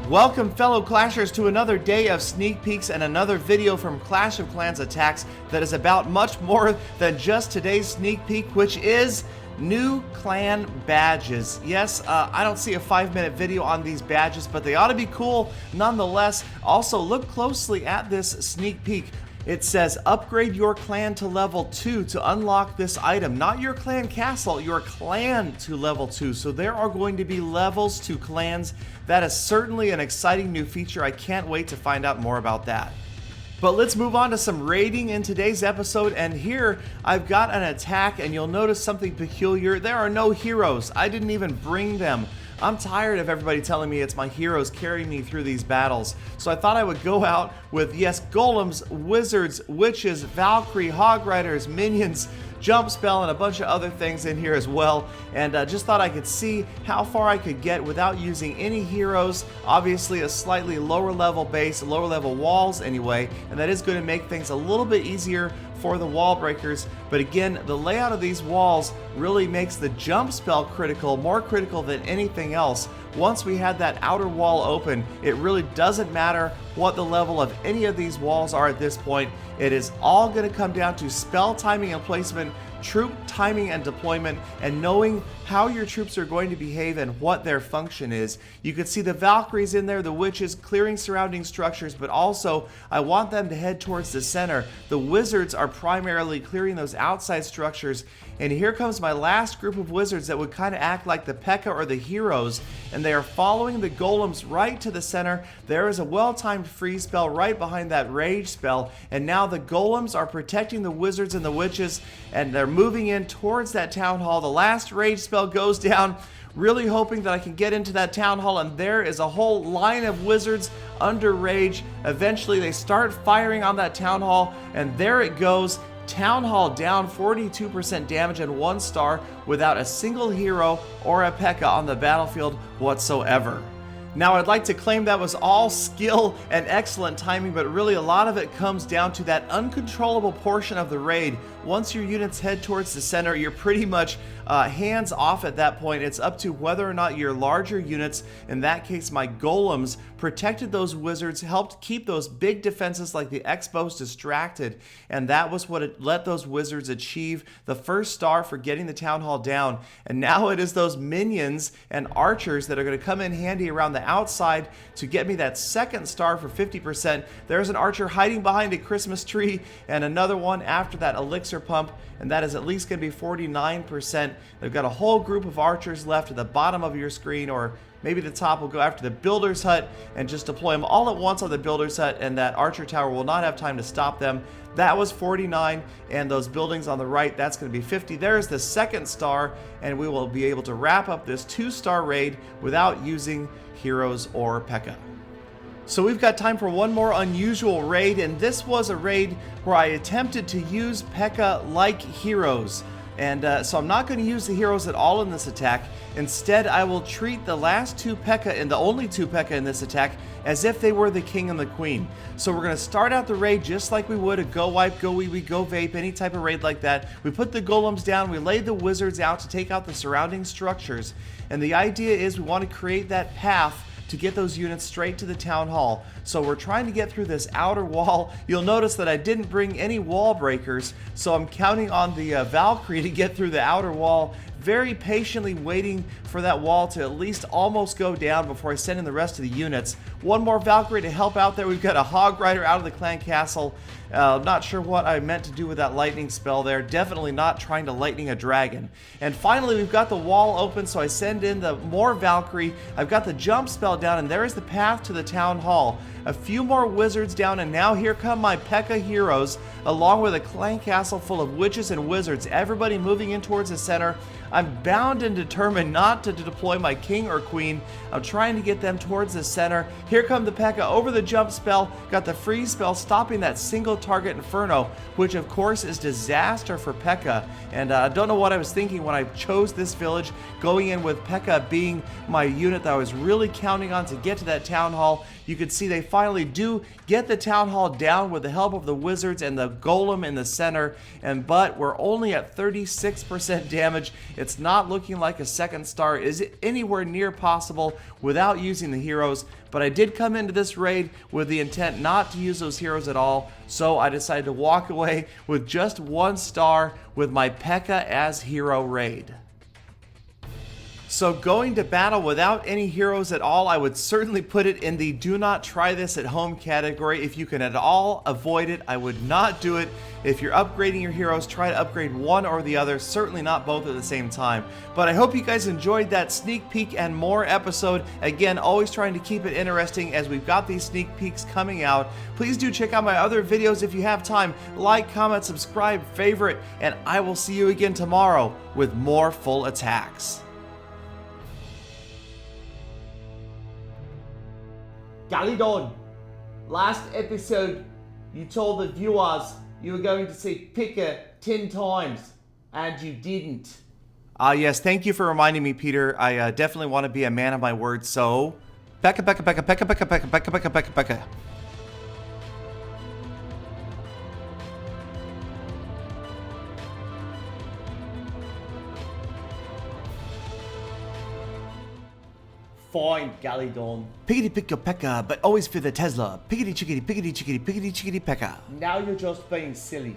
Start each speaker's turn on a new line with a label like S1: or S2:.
S1: Welcome fellow Clashers to another day of sneak peeks and another video from Clash of Clans Attacks that is about much more than just today's sneak peek, which is new clan badges. Yes, I don't see a 5-minute video on these badges, but they ought to be cool nonetheless. Also, look closely at this sneak peek. It says upgrade your clan to level 2 to unlock this item. Not your clan castle, your clan to level 2. So there are going to be levels to clans. That is certainly an exciting new feature. I can't wait to find out more about that. But let's move on to some raiding in today's episode, and here I've got an attack, and you'll notice something peculiar. There are no heroes. I didn't even bring them. I'm tired of everybody telling me it's my heroes carrying me through these battles. So I thought I would go out with, yes, golems, wizards, witches, Valkyrie, hog riders, minions, jump spell, and a bunch of other things in here as well. And just thought I could see how far I could get without using any heroes. Obviously a slightly lower level base, lower level walls anyway, and that is going to make things a little bit easier for the wall breakers. But again, the layout of these walls really makes the jump spell critical, more critical than anything else. Once we had that outer wall open, it really doesn't matter what the level of any of these walls are at this point. It is all going to come down to spell timing and placement, troop timing and deployment, and knowing how your troops are going to behave and what their function is. You can see the Valkyries in there, the witches clearing surrounding structures, but also I want them to head towards the center. The wizards are primarily clearing those outside structures, and here comes my last group of wizards that would kind of act like the Pekka or the heroes, and they are following the golems right to the center. There is a well-timed freeze spell right behind that rage spell, and now the golems are protecting the wizards and the witches, and they're moving in towards that town hall. The last rage spell goes down, really hoping that I can get into that town hall, and there is a whole line of wizards under rage. Eventually they start firing on that town hall, and there it goes. Town hall down, 42% damage and 1 star without a single hero or a Pekka on the battlefield whatsoever. Now, I'd like to claim that was all skill and excellent timing, but really a lot of it comes down to that uncontrollable portion of the raid. Once your units head towards the center, you're pretty much hands off at that point. It's up to whether or not your larger units, in that case my golems, protected those wizards, helped keep those big defenses like the Expos distracted, and that was what it let those wizards achieve the first star for getting the town hall down. And now it is those minions and archers that are going to come in handy around the outside to get me that second star for 50%. There's an archer hiding behind a Christmas tree, and another one after that elixir pump, and that is at least going to be 49%. They've got a whole group of archers left at the bottom of your screen, or maybe the top. Will go after the builder's hut and just deploy them all at once on the builder's hut, and that archer tower will not have time to stop them. That was 49, and those buildings on the right, that's going to be 50. There's the second star, and we will be able to wrap up this 2-star raid without using heroes or Pekka. So we've got time for one more unusual raid, and this was a raid where I attempted to use Pekka like heroes. And so I'm not going to use the heroes at all in this attack. Instead, I will treat the last 2 Pekka and the only 2 Pekka in this attack as if they were the king and the queen. So we're going to start out the raid just like we would a go wipe, go wee wee, go vape, any type of raid like that. We put the golems down, we laid the wizards out to take out the surrounding structures. And the idea is we want to create that path to get those units straight to the town hall. So we're trying to get through this outer wall. You'll notice that I didn't bring any wall breakers, so I'm counting on the Valkyrie to get through the outer wall, very patiently waiting for that wall to at least almost go down before I send in the rest of the units. One more Valkyrie to help out there. We've got a hog rider out of the clan castle. Not sure what I meant to do with that lightning spell there. Definitely not trying to lightning a dragon. And finally, we've got the wall open, so I send in the more Valkyrie. I've got the jump spell down, and there is the path to the town hall. A few more wizards down, and now here come my Pekka heroes, along with a clan castle full of witches and wizards, everybody moving in towards the center. I'm bound and determined not to deploy my king or queen. I'm trying to get them towards the center. Here come the Pekka over the jump spell, got the freeze spell stopping that single target inferno, which of course is disaster for Pekka. And I don't know what I was thinking when I chose this village, going in with Pekka being my unit that I was really counting on to get to that town hall. You can see they finally do get the town hall down with the help of the wizards and the golem in the center, but we're only at 36% damage. It's not looking like a second star is anywhere near possible without using the heroes, but I did come into this raid with the intent not to use those heroes at all, so I decided to walk away with just 1 star with my Pekka as hero raid. So going to battle without any heroes at all, I would certainly put it in the do not try this at home category. If you can at all avoid it, I would not do it. If you're upgrading your heroes, try to upgrade one or the other, certainly not both at the same time. But I hope you guys enjoyed that sneak peek and more episode. Again, always trying to keep it interesting as we've got these sneak peeks coming out. Please do check out my other videos if you have time. Like, comment, subscribe, favorite, and I will see you again tomorrow with more full attacks. Galadon, last episode you told the viewers you were going to see Pekka 10 times, and you didn't. Yes, thank you for reminding me, Peter. I definitely want to be a man of my word, so... Pekka, Pekka, Pekka, Pekka, Pekka, Pekka, Pekka, Pekka, Pekka, Pekka. Fine, Galadon. Piggity pick your Pekka, but always for the Tesla. Piggity chickity, piggity chickity, piggity chickity Pekka. Now you're just being silly.